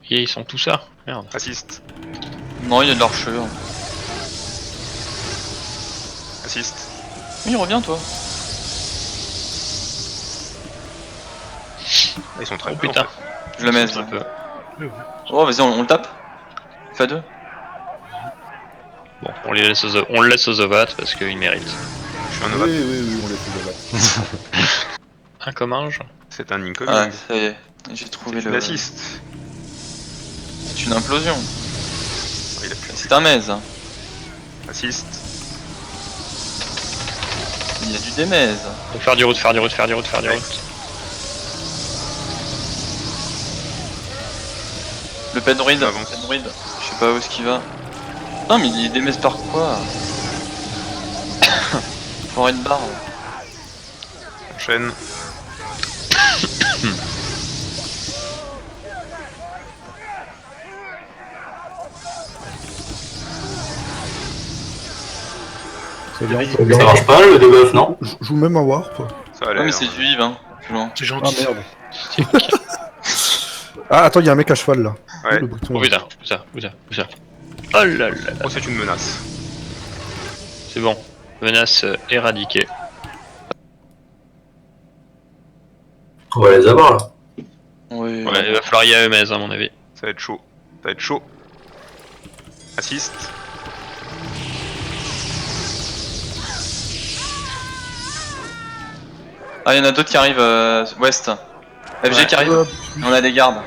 Et ils sont tous là. Merde. Assist. Non, il y a de l'archeur. Assist. Oui, reviens toi. Ils sont très Oh peu, putain. en fait. Je le mets. Très peu. Oh, vas-y, on le tape. Fait 2. Bon, on le laisse aux ovates parce qu'il mérite. Je suis un Oui, Nova. on laisse le là. Un comminge. C'est un incoming. Ah, ça y est. J'ai trouvé C'est le. une assist. C'est une implosion. Ah, il a plus. C'est un mez. Assist. Il y a du démez. Faut faire du route, faire du route, faire du route, faire du route. Le pet druide. Ça avance. Pet druide. Je sais pas où est-ce qu'il va. Non, mais il démez par quoi? Faut une barre. Enchaîne. Ça vient. Ça marche pas le debuff, non? Je joue même un warp. Ça a Ouais, l'air. mais c'est du Yves, hein. Plus loin. C'est Ah gentil. merde. Ah attends, il y a un mec à cheval là. Ouais. Le bouton. Oh putain, où ça. Oh là là là. Oh, c'est une menace. C'est bon. Menace éradiquée. On va les avoir là. Oui. Ouais, il va falloir y aller à mon avis. Ça va être chaud. Ça va être chaud. Assist. Ah, il y en a d'autres qui arrivent ouest. FG Ouais. qui arrive. Hop. On a des gardes.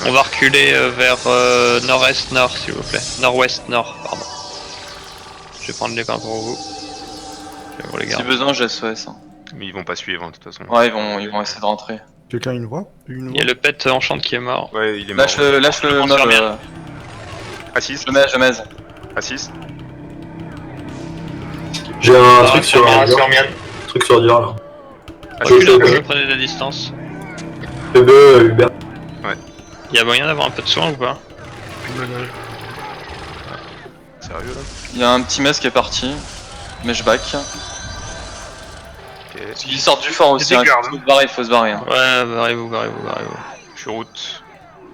On va reculer vers nord-est, nord s'il vous plaît. Nord-ouest, nord, pardon. Je vais prendre les pains pour vous. Et pour les Si gardes. besoin, j'ai SOS. Hein. Mais ils vont pas suivre, hein, de toute façon. Ouais, ils vont essayer de rentrer. Quelqu'un a une voix? Il y a le pet enchant qui est mort. Ouais, il est mort. Lâche le On mob. se remet. Assist. Je mets. Assist. J'ai un Ah, truc sur truc sur dur là. Reculez un peu, je- prenez de la distance. PB, Hubert. Il y a moyen d'avoir un peu de soin ou pas? Sérieux là? Il y a un petit mess qui est parti. Mais je back. Ok. Ils sortent du fort aussi. Il y a Hein. des gardes, Il faut se barrer. Hein. Ouais, barrez-vous. Je suis route.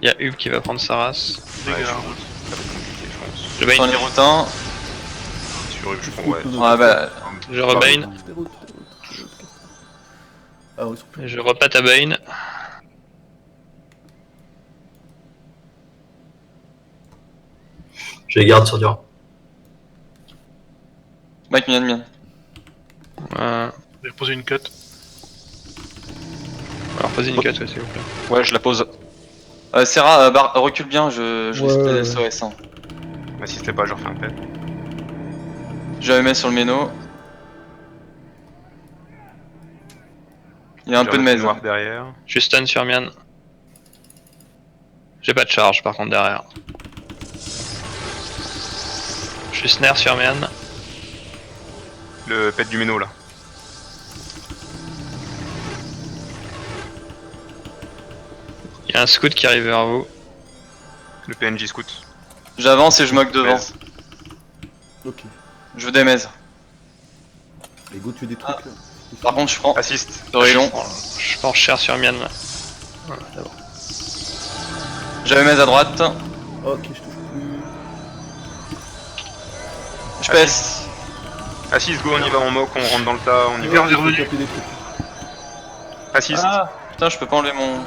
Il y a Hub qui va prendre sa race. Ouais, je Dégâts. suis route. Ça va être compliqué, je pense. Je Sur bait, les routes 1. Sur je prends, ouais. Ouais, bah. je rebane, Ah oui, ils sont plus. je repète à Bane. Je les garde sur dur. Mike, mienne. J'ai posé une cut. Alors posez une cut, ouais, s'il vous plaît. Ouais, je la pose. Serra, recule bien, je Ouais, vais SOS. Hein. M'assistez pas, je refais un pet. Je mets sur le méno. Il y a un peu de mez. noir derrière. Je suis stun sur Mian. J'ai pas de charge par contre derrière. Je suis snare sur Mian. Le pet du méno là. Il y a un scout qui arrive vers vous. Le PNJ scout. J'avance et je moque devant. Mez. Ok. Je veux des mez. Les go, tu es des trucs là. Par contre, je prends Assist. sur les longs. Je pense cher sur Mian. Voilà, d'abord. J'avais mez à droite. Ok, je touche plus. Je pèse. Assist, go, on y va en mock, on rentre dans le tas, on y va. Garde est Faut revenu. taper des trucs. Assist. Ah putain, je peux pas enlever mon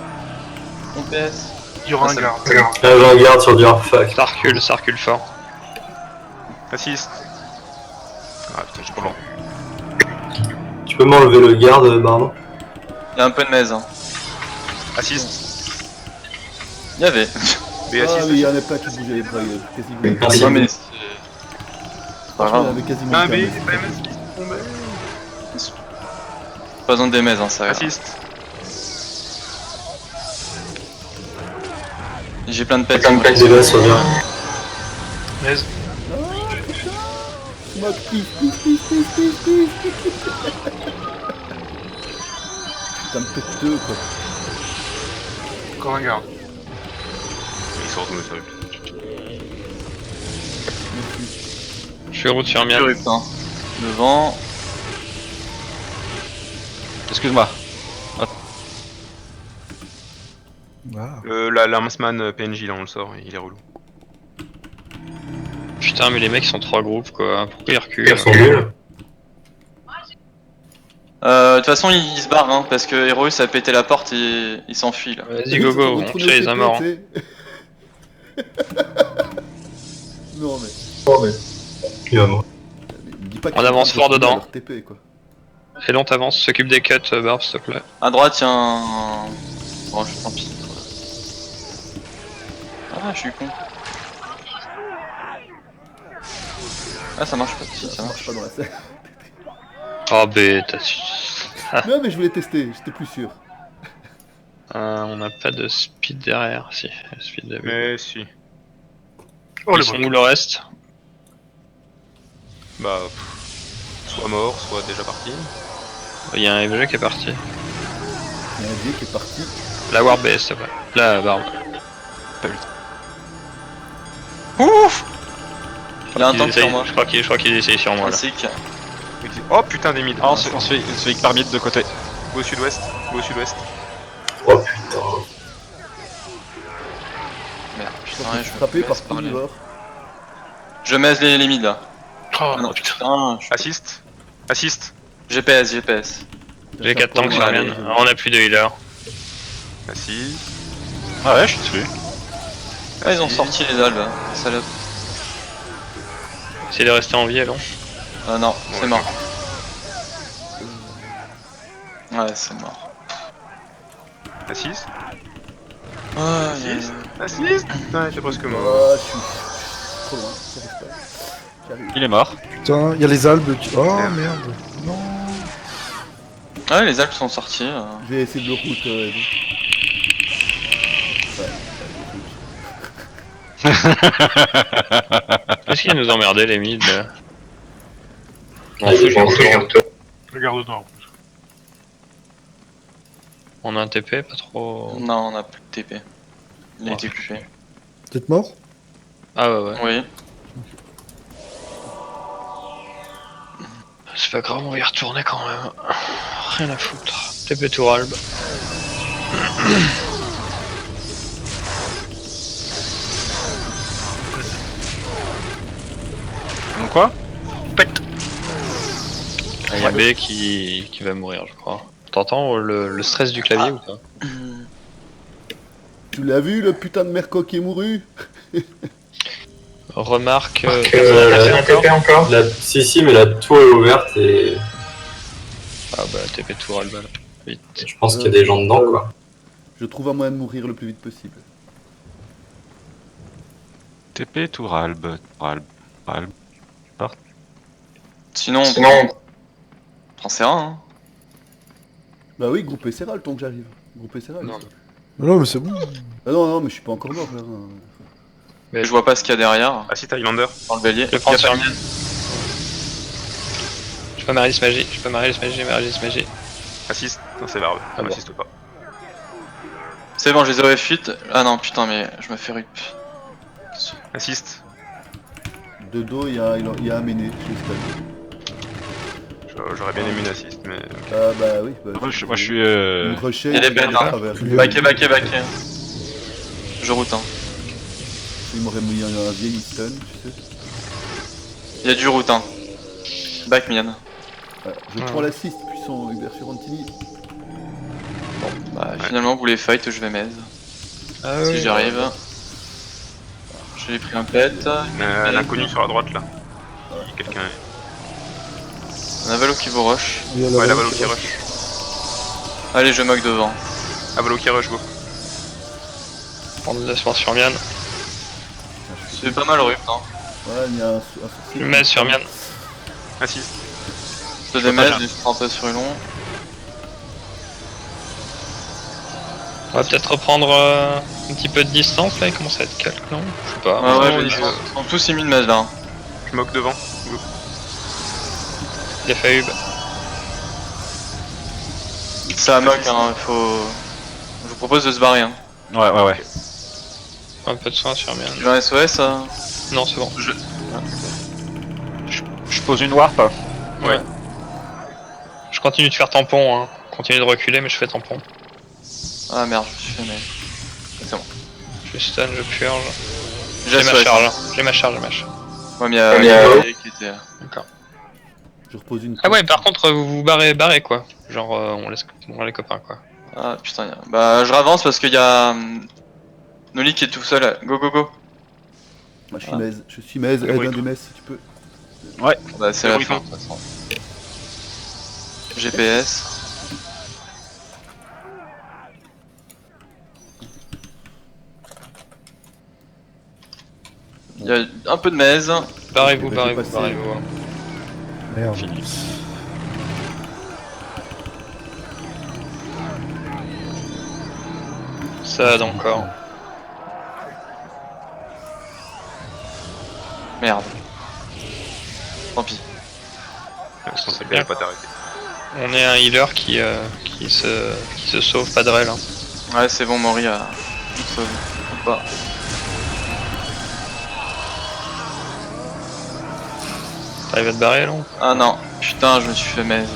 PS. Il y aura Ah, un c'est garde. Là, j'ai un garde sur dur. Fuck. Ça recule fort. Assist. Ah putain, j'ai pas le droit. Tu peux m'enlever le garde, Bardo? Il y a un peu de mez. Hein. Assist. Il y avait. B Ah assist. oui, il y en a pas qui bougeaient les bras, il y avait quasiment. Merci. Non mais c'est pas Franchement, il y grave. avait quasiment. Ah, aucun B, mec. c'est pas MS. Pas besoin de des mez, hein, ça. Assist. J'ai plein de pets. Des bases sur dur. Mais Smoke, pif. Putain de pète deux quoi. encore un garde. Ils sont retournés sur lui. Je suis route sur Mian. Devant. Excuse-moi. Ah. La Lance-Man PNJ là on le sort, il est relou. Putain, mais les mecs ils sont 3 groupes quoi. Pourquoi ils reculent? Ils sont nuls. De toute façon, il se barre, hein, parce que Heroes a pété la porte et il s'enfuit là. Vas-y, go go, on tue les amorts. Non mais. Oh, mais. Il va mourir. Dis pas On avance fort dedans. TP, quoi. Et l'on t'avance, s'occupe des cuts, Barb, s'il te plaît. À droite, il y a un. Oh, tant pis. Ah, je suis con. Ah, ça marche pas. Si, ça marche. Pas dans la scène. Oh, bête, Non mais je voulais tester, j'étais plus sûr. on n'a pas de speed derrière, si. Speed de... Mais si. Oh, Ils le sont bon. où le reste? Bah, soit mort, soit déjà parti. Il y a un FG qui est parti. Il y a un vieux qui est parti. La Warp BS, s'il te plaît. La Barb. Ouf! Il y a un tank essaye, sur moi. je crois qu'il essaye sur moi là. Classique. Oh putain des mid. Ah, on se fait par mid de côté. Go au sud-ouest, go au sud-ouest. Oh putain. Merde, Je putain, suis ouais, je me frappé par baisse par les- Polivore. Je mets les mids là. Oh, Ah non, putain. putain, Assist. Assist. GPS. J'ai 4 tanks sur Allez. Mian. On a plus de healer. Assist. Ah ouais, je suis dessus. Ah, ils ont sorti les albes, hein, salope. Essayez de rester en vie, allons. Ah non, c'est Ouais. mort. Ouais, c'est mort. Assist. Ah, Assist. Assist. Putain, j'ai presque mort. Oh, je suis trop loin, j'arrive pas. J'arrive. Il est mort. Putain, il y a les albes. Oh merde. Non. Ah ouais, les Alpes sont sortis. Je vais essayer de le route. Qu'est-ce qu'il nous emmerder les mids là? On Allez, fout, je rentre. Regarde dedans. on a un TP, pas trop. Non, on a plus de TP. Il a été coupé. T'es mort? Ah ouais, ouais. Oui. C'est pas grave, on va y retourner quand même. Rien à foutre. TP Touralbe. Donc quoi? Il y a B qui va mourir, je crois. T'entends le stress du clavier ou pas? Tu l'as vu le putain de Merco qui est mouru? Remarque. La TP encore si, mais la tour est ouverte et Ah bah TP Touralbe là. Vite. je pense qu'il y a des gens dedans quoi. Je trouve un moyen de mourir le plus vite possible. TP Touralbe. Touralbe. Sinon, prends Serra, hein. Bah oui, groupe Serra le temps que j'arrive. Groupe Serra. Non. Non, mais c'est bon. Ah non, mais je suis pas encore mort là. Mais je vois pas ce qu'il y a derrière, Assist Highlander. dans le bélier. Je vais prendre Y a pas sur de- Mian. Je peux Maris Magie, Maris Magie. Assist. Non, c'est barbe. Ah bon. Assiste pas. C'est bon, je les aurais fuites. Ah non, putain, mais je me fais rup. Assist. De dos, il y a un méné. J'aurais bien aimé une assist, mais. Ah bah oui. Bah, Moi je suis. Une rushée, Il est il bête, à hein. travers. Backé. Je route, hein. Il m'aurait mis un vieil stun, tu sais. Il y a du route, hein. Back Mian. Voilà. Je prends l'assist puissant Hubert Fiorentini. Bah, finalement, vous voulez fight, je vais m'aise. Ah Si j'arrive. J'ai pris un pet. L'inconnu sur la droite là. Quelqu'un. On a Valo qui vous rush. Il y a Ouais, la Valo Valo qui rush. Allez, je moque devant. La Valo qui rush, go. Prendre de l'espoir sur Mian. C'est pas mal rup, hein. Ouais, il y a un Je me mets sur Mian. Assist. Je te démêle, je prends un peu sur long. On va peut-être reprendre un petit peu de distance là, il commence à être calme, non? Je sais pas. Ouais, Non, ouais, il ils sont tous émis de mètres là. Hein. Je moque devant. Go. il a fait Hub. C'est à mock, hein, faut... Je vous propose de se barrer, hein. Ouais. Un peu de soin sur Mian. Tu veux un SOS Non, c'est bon. Je pose une warp. Ouais. Je continue de faire tampon, hein. continue de reculer, mais je fais tampon. Ah merde, je me suis fait mais. C'est bon. Je stun, je purge. J'ai J'ai ma SOS, charge, hein. j'ai ma charge, j'ai ma charge. Ouais, mais il y a qui était. D'accord. Je repose une. Ah ouais, par contre, vous vous barrez quoi. Genre, on laisse les copains quoi. Ah putain, bah je ravance parce qu'il y a. Noli qui est tout seul. Go go go. Moi, je suis Mez, aide un des Mez si tu peux. Bah c'est la Oui, fin non. de toute façon. GPS. Il y a un peu de mèze. Barrez-vous, Ok, bah, barrez-vous, j'ai passé. barrez-vous. hein. Merde. Ça aide encore. Merde. Tant pis. Je pensais qu'elle allait pas t'arrêter. On est un healer qui se sauve, pas de rel. Hein. Ouais, c'est bon, Mori a. Sauve. Ou pas. T'arrives à te barrer là? Ah non, putain, je me suis fait mèze.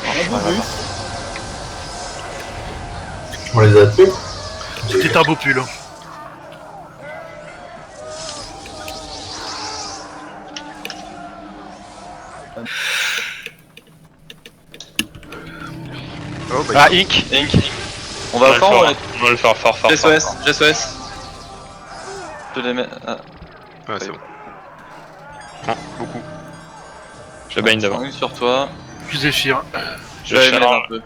Un bonus. On les a tués. C'était un beau pull. Hein. Oh bah Ah, Ink. Ink. On va fort ou On va le faire fort, fort. J'ai fort, SOS, fort. j'ai SOS. Je les mets. Ah, ouais, c'est bon. Non, beaucoup. Je baigne je devant. prends une sur toi. Puis Zephyr. Je vais charge. un peu.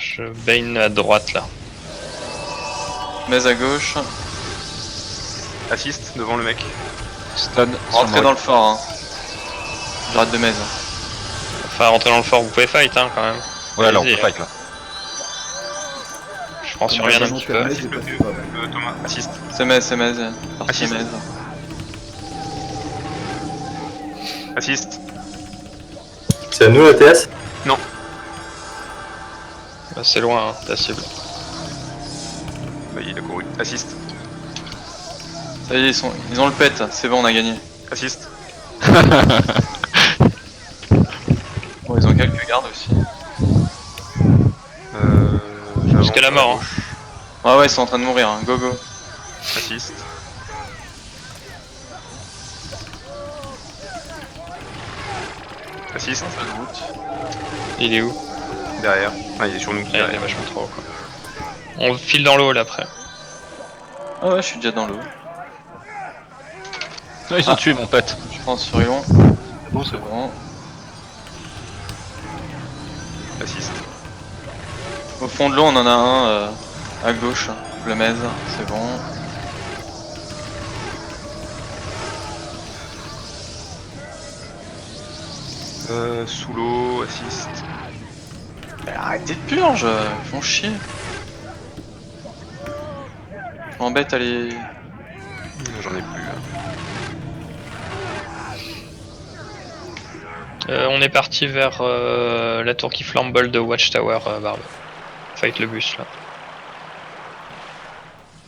Je baigne à droite là. Mèze à gauche. Assist devant le mec. Stun. Rentrez dans le fort, hein. J'arrête de mèze. Enfin, rentrer dans le fort, vous pouvez fight hein quand même. Ouais, là, on Allez-y, peut fight là. Je prends sur rien un petit peu. Mez, j'ai passé pas mal. Thomas, assist. C'est mèze, Partie Assist. mèze. Assist. C'est à nous la TS? Bah, c'est loin, hein, ta cible. Bah, il a couru. Assist. Ça y est, ils ont le pet, c'est bon, on a gagné. Assist. Bon, ils ont quelques gardes aussi. Jusqu'à la mort. Hein. Ouais, ils sont en train de mourir, hein. Go go. Assist. Assist. Il est où? Derrière. Ah, il est sur nous. Ouais, il est Derrière. vachement trop haut quoi. On file dans l'eau là après. Ah ouais, je suis déjà dans l'eau. Non, ils ont tué mon pote. Je prends sur Elon. Bon, C'est bon. Assist. Au fond de l'eau, on en a un à gauche. Le mèze, c'est bon. Sous l'eau, assist. Mais arrêtez de purge, ils font chier. Je m'embête à les... J'en ai plus. On est parti vers la tour qui flambe de Watchtower, Barbe. Fight le bus là.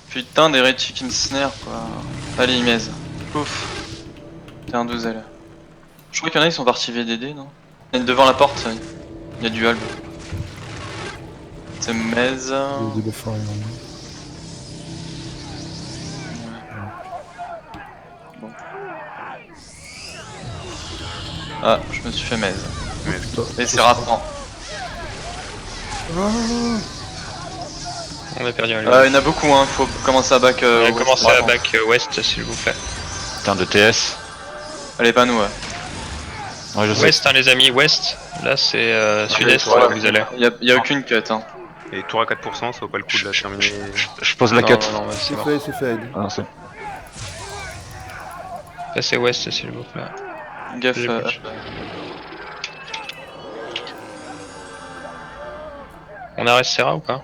Putain d'hérétique qui me snare quoi. Allez, il mèze. Ouf. T'es un 12 L. Je crois qu'il y en a, ils sont partis VDD, non? Il y a devant la porte, il y a du halb. C'est mèze. Il y a des buffers, il y en a. Ah, je me suis fait mèze. Mais Et c'est rafrant. On a perdu un Il y en a beaucoup, hein. Faut commencer à back. On a west, commencé à rafrant. back ouest s'il vous plaît. Putain de TS. Allez, pas nous, ouais. Ouais, je sais. Ouest hein, les amis, ouest. Là c'est sud-est ouais, là où vous allez. Y a aucune cut, hein. Et tour à 4%, ça vaut pas le coup de la terminer. Je pose la Non, quête. non, non, mais c'est C'est bon. fait, c'est fait. Aide. Ah, c'est... Passez ouest s'il vous plaît. Gaffe. J'ai plus. On arrête Serra ou pas?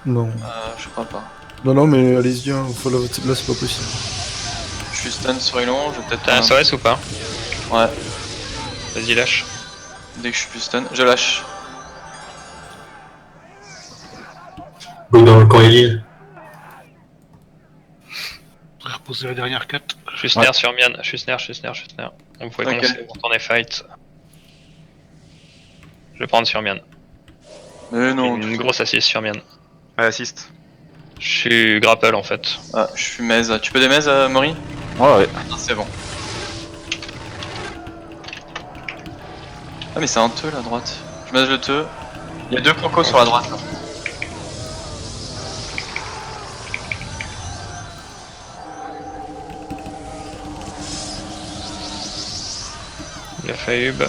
Non. Je crois pas. Non, non, mais allez-y, hein. Faut là, c'est pas possible. Je suis stun sur Elon, je vais peut-être... T'as un SOS ou pas? Ouais, Vas-y lâche. dès que je suis plus stun, je lâche. Go dans le camp Elil. On va reposer la dernière 4. Je suis snare sur Mian, je suis snare. On pouvait Ok. commencer pour tourner fight. Je vais prendre sur Mian. Mais non, Une grosse assise sur Mian. Ouais, assist. Je suis grapple en fait. Ah, je suis Mez. Tu peux des Mez, Mori? Ouais. Ah, c'est bon. Ah, mais c'est un teu là à droite. Je Mez le teu. Il y a 2 crocos sur la droite là. Il a fait Hub.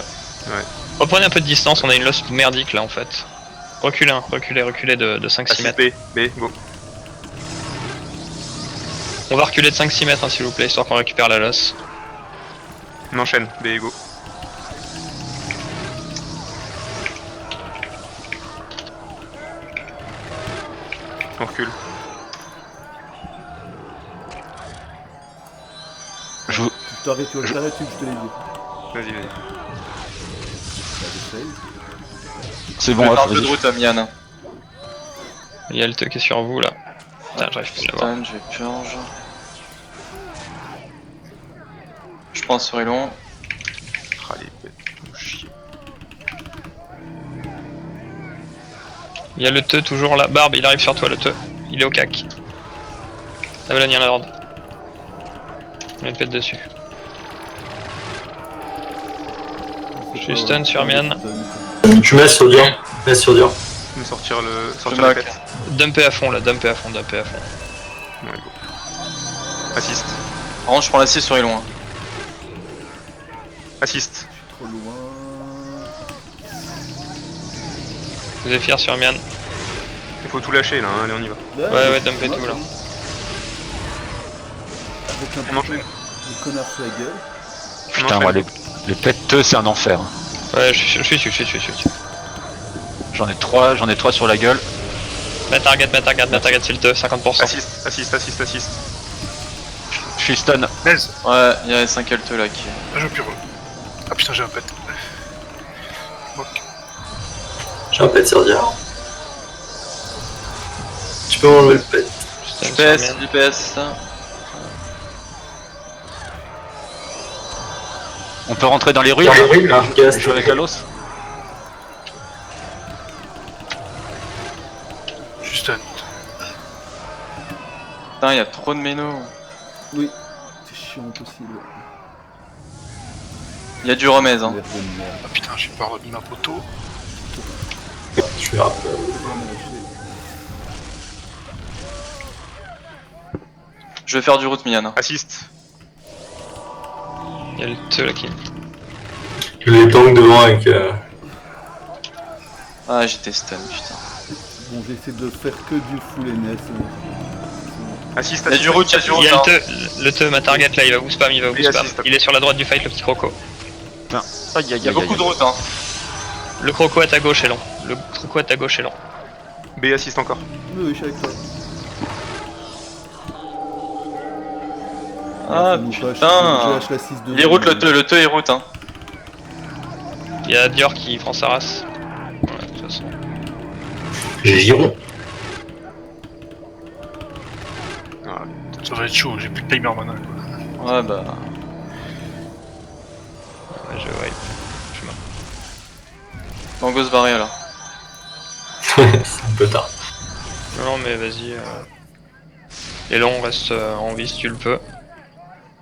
Reprenez un peu de distance, on a une lost merdique là en fait. Reculez, reculez de 5-6 Assist mètres. B, go. On va reculer de 5-6 mètres hein, s'il vous plaît, histoire qu'on récupère la loss. On enchaîne, B, go. On recule. Tu t'arrêtes, tu t'arrêtes, je te l'ai dit. Vas-y. Bah, j'essaye. C'est Je bon, vais ouais, faire un peu de vas-y. route à Mian. Il y a le Te qui est sur vous là. Putain, j'arrive pas à l'avoir. Stun, je vais purge. Je prends sur Elon. Ah, les bêtes, faut chier. Il y a le Te toujours là. Barbe, il arrive sur toi le Te. Il est au cac. Avalon, il y a la horde. Il y a une pète dessus. Je suis stun sur Mian. Tu mets sur dur. Mets sur dur. Me sortir le. Je Sortir la moque. pète. Dumper à fond là, dumper à fond. Ouais, go. Assist. Par contre, je prends la 6 sur Elon. Hein. Assist. Trop loin. Zephyr sur Mian. Il faut tout lâcher là, hein. Allez, on y va. Ouais, dumper tout là. Avec un On peu enchaîne. de connard sur la gueule. Putain, moi, les pèteux, c'est un enfer. Ouais, je suis dessus. J'en ai 3 sur la gueule. Ma target, c'est le Te, 50%. Assist. Je suis stun. Naze. Ouais, il y a 5 alteux là qui. Ah, je pure. Ah putain, j'ai un pet. Ok. J'ai un pet sur dur. Tu peux enlever le pet. Stun sur DPS, Mian. DPS. On peut rentrer dans les ruines. Dans les ruines, là. Gaz. Jouer avec Alos. Je suis stun. Putain, il y a trop de ménos. Oui, c'est chiant possible. Il y a du remède. Hein. Merde de merde. Ah putain, j'ai pas remis ma poteau. Je suis rappelé. Je vais faire du route Mian. Hein. Assist. Il y a le Te là qui. Je les tanks devant avec. Ah, j'étais stun, putain. Bon, j'essaie de faire que du full NS. Assist. Il y a du route, il y a du Il route. y a Hein. le Te, ma target là, il va vous spam, Oui, assist. Il est sur la droite du fight, le petit croco. Aïe, Il y a beaucoup de route. Hein. Le croco à ta gauche est long. B, assist encore. Oui, je suis avec toi. Ah Fais-nous pas, putain. je lâche la 6 de. Il est route, le teu est route. Hein. Il y a Dior qui prend sa race. Ouais, de toute façon. Giron. Ça va être chaud, j'ai plus de timer maintenant. Ouais, bah. Ouais, je wipe. Je suis mort. On go se barrer alors. C'est un peu tard. Non, mais vas-y. Les longs restent en vie si tu le peux.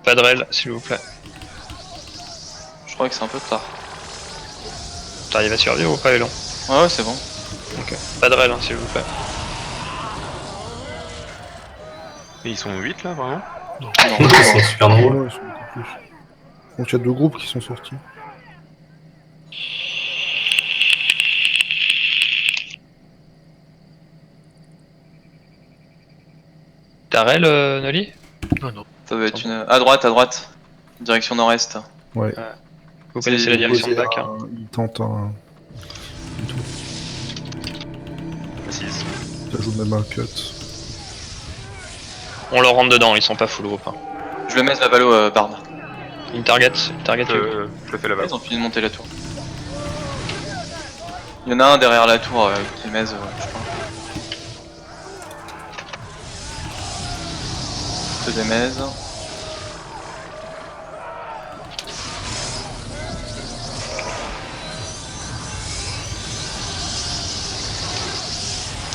Pas de rel, s'il vous plaît. Je crois que c'est un peu tard. T'arrives à survivre ou pas, les longs? Ouais, c'est bon. Ok. Pas de rel, hein, s'il vous plaît. Et ils sont 8 là, vraiment? Non. Ils sont super nombreux. Ouais, ils sont beaucoup plus. Donc il y a 2 groupes qui sont sortis. T'as rel, Noli? Non. Ça va être une. À droite. Direction nord-est. Ouais. Vous connaissez la direction de back, hein. Il tente un. Assist. Ça joue même un cut. On leur rentre dedans, ils sont pas full groupe. Hein. Je le mets la valo Barbe. Une target Je le fais là-bas. Ils ont fini de monter la tour. Il y en a un derrière la tour qui est Mez, je crois. C'est des Mez.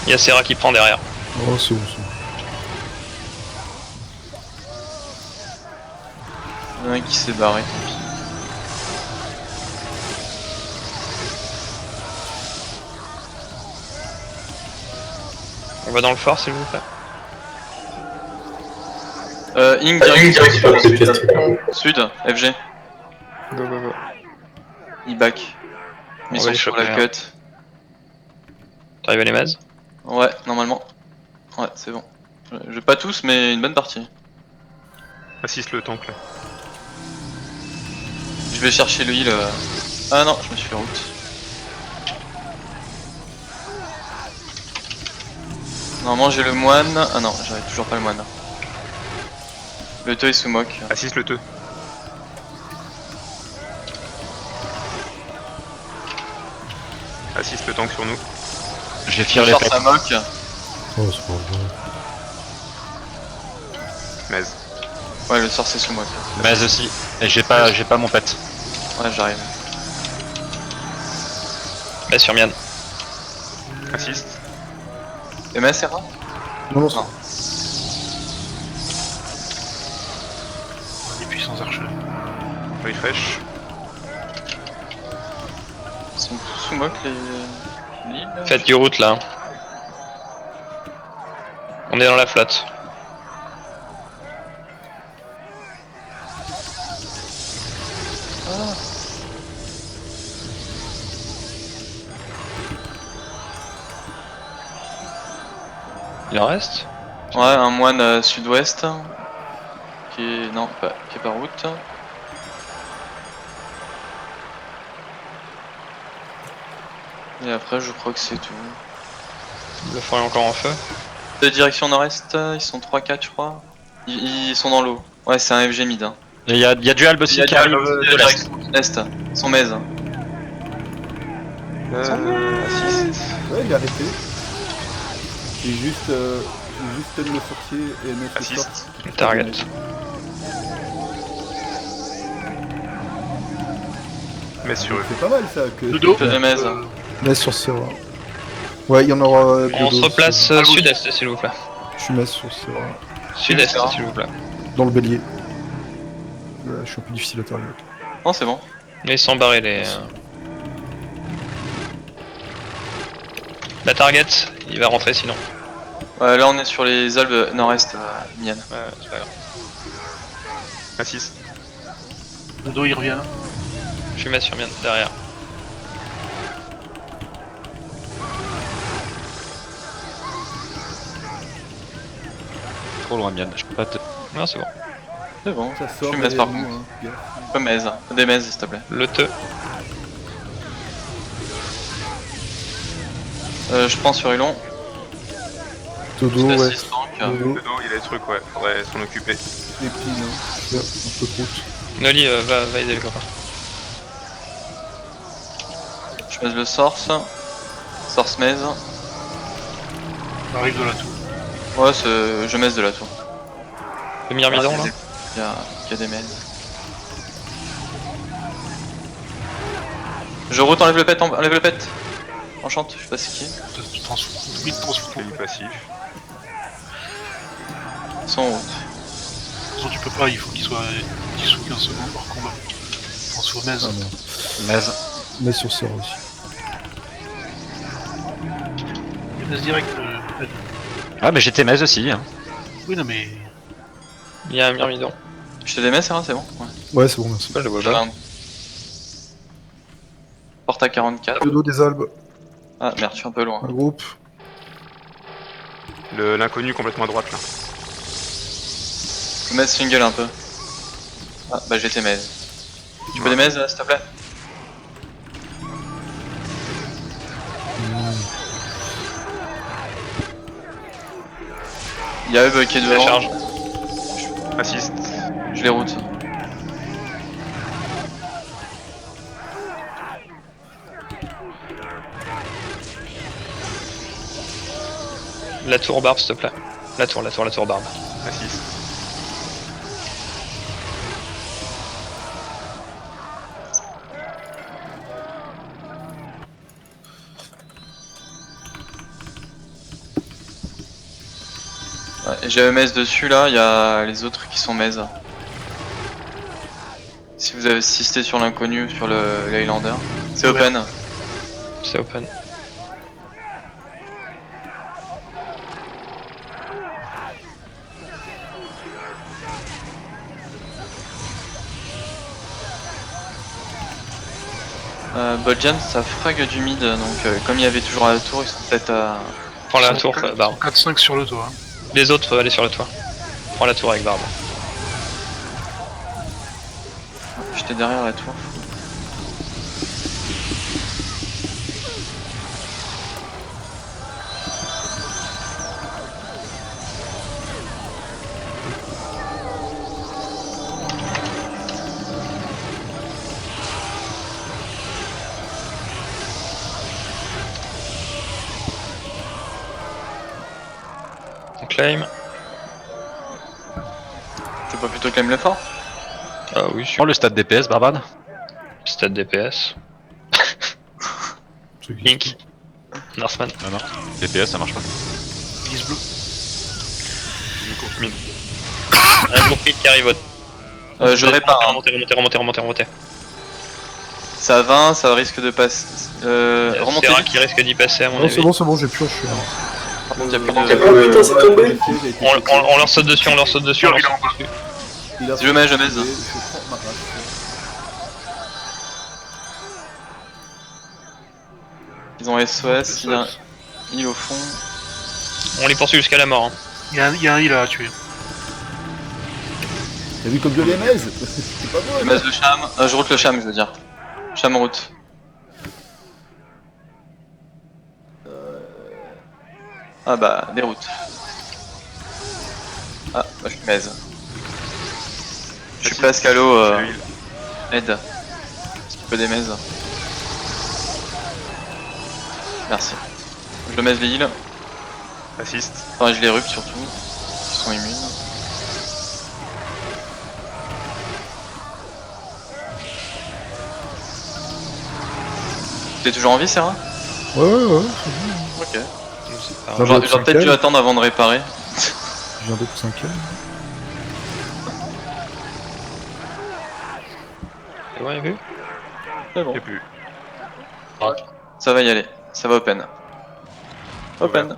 Il y a Serra qui prend derrière. Oh, c'est bon, c'est bon. Il y en a un qui s'est barré, tant pis. On va dans le fort s'il vous plaît. Ing direct c'est pas possible, c'est sud, FG, Go go go. il back. Ils On va sont les sur choper, la hein. cut. T'arrives à les mazes? Ouais, normalement. Ouais, c'est bon. Je vais pas tous, mais une bonne partie. Assiste le tank là. Je vais chercher le heal. Ah non, je me suis fait route. Normalement j'ai le moine. Ah non, j'avais toujours pas le moine. Le Teu est sous mock. Assiste le Teu. Assiste le tank sur nous. J'ai Je firé les sors pets. sa mock. Oh, c'est pas vrai. Mez. Ouais, le sort c'est sous mock. Mez aussi. Et j'ai pas mon pet. Ouais, j'arrive. Mets sur Mian. Assiste. Et mais Serra. Non, non, c'est Non. Des puissants archers. Refresh. Ils sont tous sous mock les l'île. Faites du route là. On est dans la flotte. Il en reste? Ouais, un moine sud-ouest. Qui est. Non, qui est pas route. Et après, je crois que c'est tout. Le fort est encore en feu. De direction nord-est, ils sont 3-4 je crois. Ils sont dans l'eau. Ouais, c'est un FG mid. Hein. Et il y a du Alb aussi qui arrive de l'est. direction est. Ils sont mez. Assiste. Ouais, il est arrêté. J'ai juste le sorcier et notre Assiste. Target. Mez sur eux. C'est pas mal ça que. De dos. De mez. Mets sur Serra. Ouais, il y en aura. On Biodo se replace aussi. sud-est s'il vous plaît. Je suis mets sur Serra. Sud-est Serra. s'il vous plaît. Dans le bélier. Ouais, je suis un peu difficile à target. Non, c'est bon. Mais ils sont barrés les. La target, il va rentrer sinon. Ouais, là on est sur les Alpes nord-est, Mian. Ouais, c'est pas grave. Assiste. De dos, il revient. Je suis mis sur Mian derrière. Trop loin, Mian. Je peux pas te. Non, c'est bon. C'est bon. Ça Je sort suis mez par derrière contre. nous, hein, gars. Pas mez. Des mez s'il te plaît. Le te. Je prends sur Elon. Dodo, Je ouais. t'assiste tank. Dodo. Le dos, il a des trucs, ouais. Faudrait s'en occuper. Les petits, non. Ouais, un peu de route. Noli va aider le copain. Je mets le source. Source mez. On arrive de la tour. Ouais, je mez de la tour. Le myrmidon là. Il y a des mez. Je route, enlève le pet, enlève le pet. Enchante, je sais pas c'est qui. Vite transfo. Crédit passif. Ils sont en route. De toute façon, tu peux pas, il faut qu'il soit 10 ou 15 secondes hors combat. Transfo Mez. Ah non. Mez. Mets sur Serra aussi. Mez direct. Ah, mais j'étais Mez aussi. Hein. Oui, non, mais. Il y a un myrmidon. Je te démets, c'est bon? Ouais. Ouais, c'est bon, merci. Je le vois J'avais pas. un- Porte à 44. Biodo des Albes. Ah merde, je suis un peu loin. Un groupe. L'inconnu complètement à droite là. Je peux mettre single un peu. Ah bah j'étais mez. Tu peux des mez s'il te plaît? Il y a Hub qui est La devant. charge. Assiste. Je les route. La tour barbe s'il te plaît. La tour barbe. Assiste. Ouais, et j'ai MS dessus là, il y a les autres qui sont Mez. Si vous avez assisté sur l'inconnu ou sur le Highlander, c'est open. C'est open. Bodjan ça frag du mid, donc comme il y avait toujours à la tour, ils sont peut-être à... Prends la tour, Barbe. 4-5 sur le toit. Les autres, allez sur le toit. Prends la tour avec Barbe. J'étais derrière la tour. On claim. Tu peux pas plutôt claim le fort? Ah oui, Prends super. le stade DPS, Barbade. Stade DPS. Link. Northman. Non, non. DPS, ça marche pas. Lise bleu. Un gros qui arrive. Je répare. Hein. Remontez. C'est à 20, ça risque de passer. Remontez. Serra qui risque d'y passer à mon Non, avis. c'est bon, j'ai pioché. Par contre, il y a plus Oh de... putain, c'est tombé. On leur saute dessus, on leur saute dessus. Il a Je mets. je prends ma race. Ils ont SOS, il y a un heal au fond. On les poursuit jusqu'à la mort. Hein. Il y a un heal à tuer. T'as vu comme je les mets? C'est pas Je bon. masse le cham. Je route le cham, je veux dire. Cham route. Ah bah, des routes. Ah, bah je suis maise. Je suis presque à l'eau, aide. Si tu peux des maises. Merci. Je le mets les heals. Assist. Enfin, je les rup surtout. Ils sont immunes. T'es toujours en vie, Sarah? Ouais. Ok. Ah, Ça va. J'aurais peut-être dû attendre avant de réparer. Je viens d'être 5ème. C'est bon, il y a vu. C'est bon. Et plus. Ça va y aller. Ça va open. Open.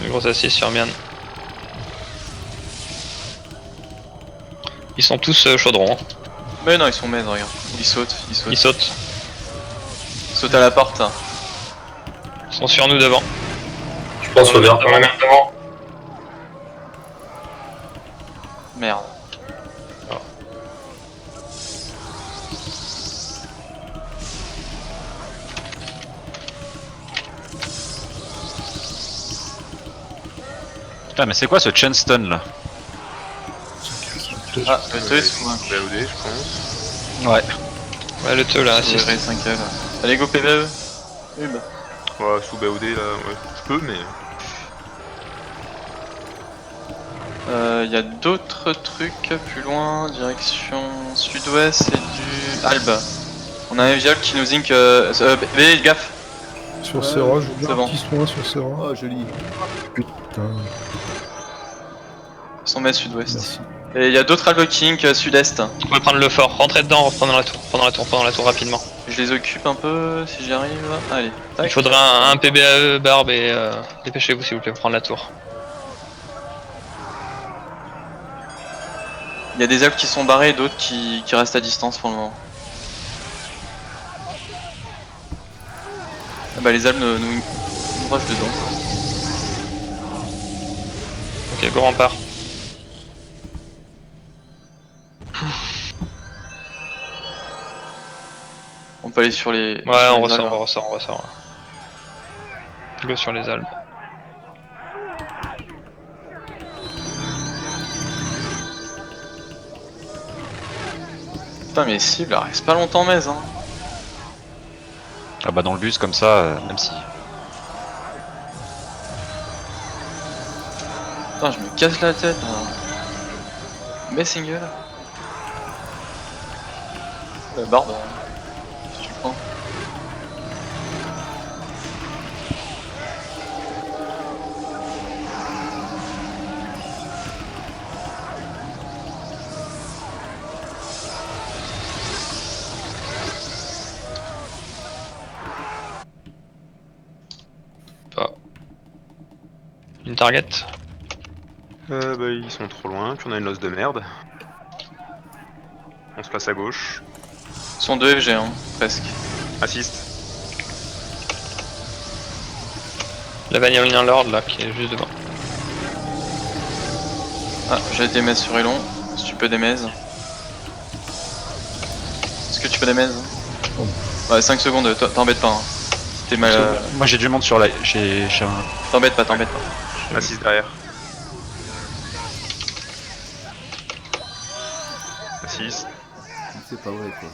Une grosse assise sur Mian. Ils sont tous chaudrons. Hein. Mais non, ils sont maids, regarde. Ils sautent. Ils sautent. Ils sautent à la porte. Ils sont sur nous devant. Je pense au vert. Merde. Putain, mais c'est quoi ce chain stun là? Ah, le truc, c'est moi. BOD, je pense. Ouais. Ouais, le te là, C'est assiste. 5L. Allez, go PVE. Hub. Ouais, sous BOD là, ouais. Je peux, mais. Il y a d'autres trucs plus loin, direction sud-ouest, c'est du Alba. On a un viol qui nous inc. B, gaffe. Sur Serra, je c'est veux bon. un petit soin sur Serra. Oh, joli. Putain, 100 mètres sud-ouest. merci. Et il y a d'autres Alba King sud-est. On peut prendre le fort. Rentrez dedans, prenons la tour rapidement. Je les occupe un peu si j'y arrive. Allez. Il Tac. faudra un PBAE, Barbe, et dépêchez-vous s'il vous plaît pour prendre la tour. Il y a des Alpes qui sont barrés et d'autres qui restent à distance pour le moment. Ah bah les Alpes nous rushent dedans. Ok, go rempart. On peut aller sur les... Ouais, sur on les Alpes. ressort. Go sur les Alpes. Putain mais cible, elle reste pas longtemps mais hein. Ah bah dans le bus comme ça, même si. Putain je me casse la tête hein. Mais single. Barbe, si tu prends. Une target. Bah ils sont trop loin, puis on a une losse de merde. On se place à gauche. Ils sont 2 FG, hein, presque. Assist. La Vanillon Lord là qui est juste devant. Ah, j'ai des mèzes sur Elon. Si tu peux des mèzes. Est-ce que tu peux des mèzes? Ouais, 5 secondes, t'embête pas. Hein. Si t'es mal. Moi j'ai du monde sur la. J'ai un. T'embête pas. Assist derrière. Assist. C'est pas vrai quoi.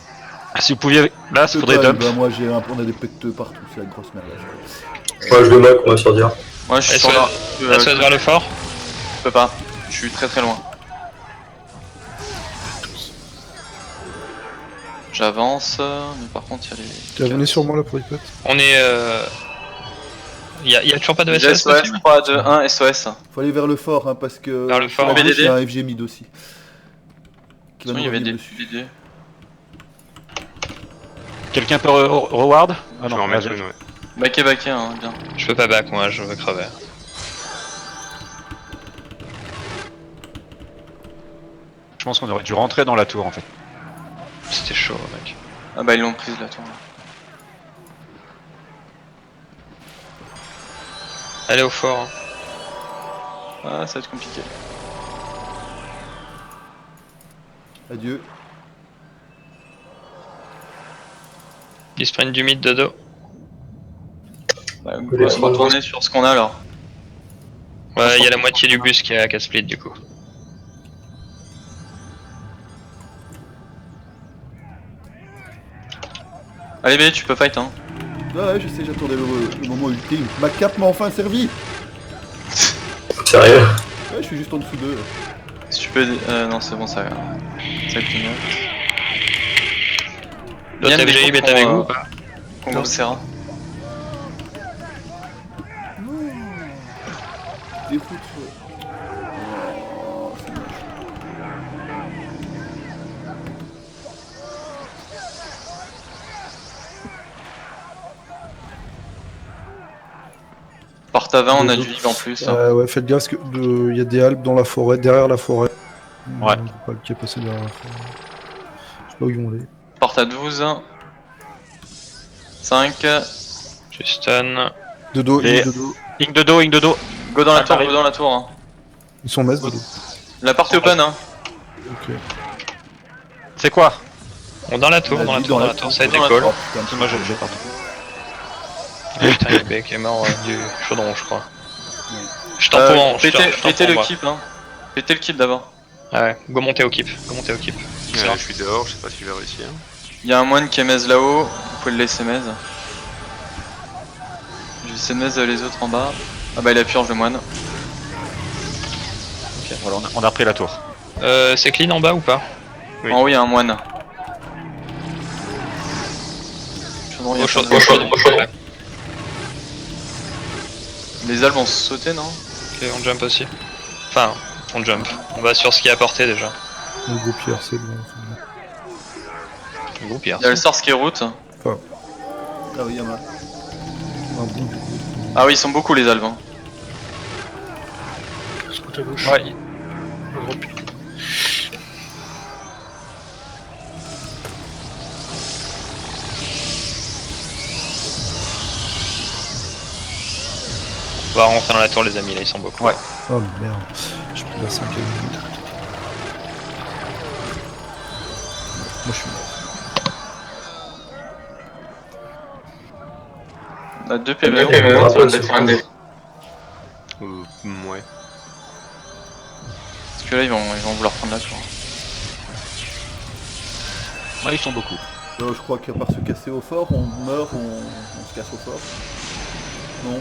Si vous pouviez. Là, il faudrait dump. Moi on a des pecteux partout, c'est la grosse merde là. Moi je le moque, on va sur dire. Moi je suis SOS sur la. SOS vers le fort. Je peux pas. Je suis très loin. J'avance, mais par contre il y a les. Tu vas venir sur moi là pour les potes. On est. Y'a toujours pas de SOS SOS possible 3, 2, 1, SOS. Faut aller vers le fort hein, parce que. Vers le fort. sur la gauche, BDD. il y a un FG mid aussi. Qui va Sinon, il nous y avait revenir des dessus. BD. Quelqu'un peut reward? Ah Je vais non, en mettre là, une, ouais. Backé, hein, bien. Je peux pas back moi, je veux crever. je pense qu'on aurait dû rentrer dans la tour en fait. C'était chaud mec. Ah bah ils l'ont prise la tour. Allez au fort. Hein. Ah ça va être compliqué. Adieu. Il sprint du mid de dos. Bah, on va se retourner sur ce qu'on a alors. Ouais, il y a la moitié du bus qui est à Casplit du coup. Allez BD, tu peux fight hein. Ouais, je sais, j'attendais le moment ultime. Ma cape m'a enfin servi. Sérieux? Ouais, je suis juste en dessous d'eux. Si tu peux. Non, c'est bon, ça clignote. L'autre FG il est avec vous ou pas? Congo Serra. Des foutres. Oh, c'est moche. Par ta 20, on a du vivre en plus. Ouais, faites gaffe, parce que il y a des Alpes dans la forêt, derrière la forêt. Ouais. Pas qui est passé derrière la forêt. Je sais pas où ils vont aller. Porte à 12. 5. Je stun. De dos, Et- de dos. Ing de dos, ing de dos. Go dans la tour, t'arrives. go dans la tour. Hein. Ils sont messes de dos. La porte est open hein. Ok. C'est quoi? On dans la tour, Vas-y, dans la tour, ça a été dans la call. tour. Putain, Moi j'ai pardon. Putain, le bec est mort du chaudron, je crois. Je t'en prends, je Pétez le t'en keep hein. Pétez le keep d'abord. Ah ouais, go monter au keep, go monter au keep. Je suis dehors, je sais pas si je vais réussir. Il y a un moine qui est mèze là-haut, vous pouvez le laisser mèze. Je vais essayer de mèze les autres en bas. Ah bah il a purge le moine. Ok, voilà, on a repris la tour. C'est clean en bas ou pas? Oui. En haut il y a un moine. Chaudron, il y a Au chaud, pas de- au chaud, au chaud. Les albes vont se sauter non? Ok, on jump aussi. Enfin, on jump. On va sur ce qui est apporté déjà. Le gros pierre, c'est bon. Le groupe hier. Il y a le source qui est route. Ah oui, y'a mal. Un bon. Ah oui ils sont beaucoup les albes hein. Scout à gauche. Ouais, Le gros pied. on va rentrer dans la tour les amis, là ils sont beaucoup. Ouais. Oh merde. Je peux la 5 minutes. Moi je suis mort. On a 2 PV. Ouais. Parce que là ils vont vouloir prendre la tour. Ouais, ils sont beaucoup. Je crois qu'à part se casser au fort, on meurt, on se casse au fort. Non.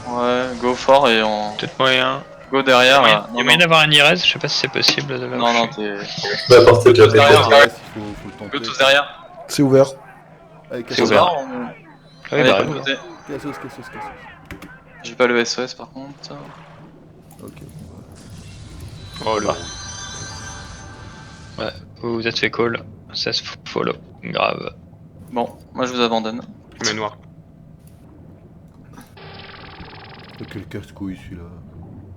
Ouais, go fort et on. Peut-être moyen. Go derrière. Il y non, a moyen d'avoir un IRES, je sais pas si c'est possible de là où non, je non, suis. t'es. La porte est déjà Derrière, faite. Il faut le tenter. Go tous derrière. C'est ouvert. Allez, C'est casse-os. ouvert. on- Ah oui, Allez, bah, de côté. Cassos. J'ai pas le SOS par contre. Ok. Oh le. ouais, vous vous êtes fait call. Ça se follow. Grave. Bon, moi je vous abandonne. Mais noir. Quel casse-couille celui-là.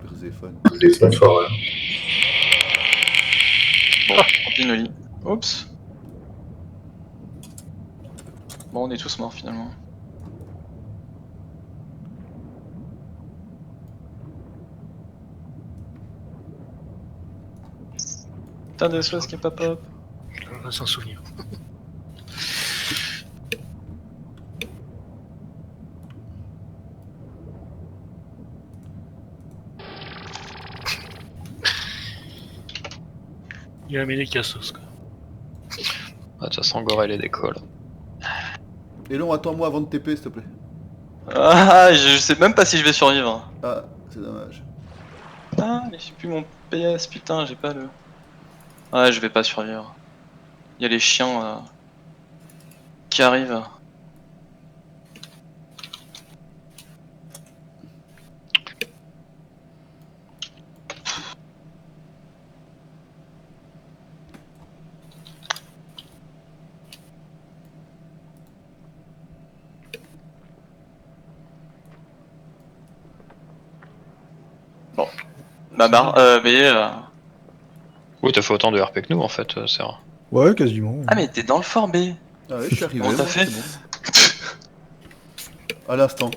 Perséphone. Les semaines forêt. Bon, tant pis, Noli. Oups. Bon, on est tous morts finalement. Putain de SOS qui est pas pop. J'en ai un souvenir. Il a mêlé Cassos quoi. Ah, de toute façon, Gorel est déco là. Et non, attends-moi avant de TP, s'il te plaît. Ah, je sais même pas si je vais survivre. Ah, c'est dommage. Ah, mais j'ai plus mon PS, putain, j'ai pas le... Ouais, je vais pas survivre. Il y a les chiens qui arrivent. Bon. Oui, t'as fait autant de RP que nous en fait, c'est rare. Ouais, quasiment. Ah, mais t'es dans le fort B. Ah ouais, je suis arrivé. Comment t'as moi, fait c'est bon. À l'instant.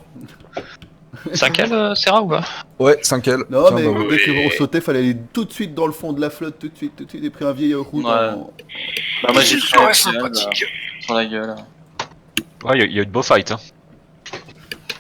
5L, Serra ou pas? Ouais, 5L. Non, Tiens, mais bah, dès qu'on sautait, fallait aller tout de suite dans le fond de la flotte, tout de suite, et pris un vieil route Ouais. en... Bah, moi j'ai Ouais, fait sympathique. sur la gueule. Ouais, il y a eu de beaux fights. Hein.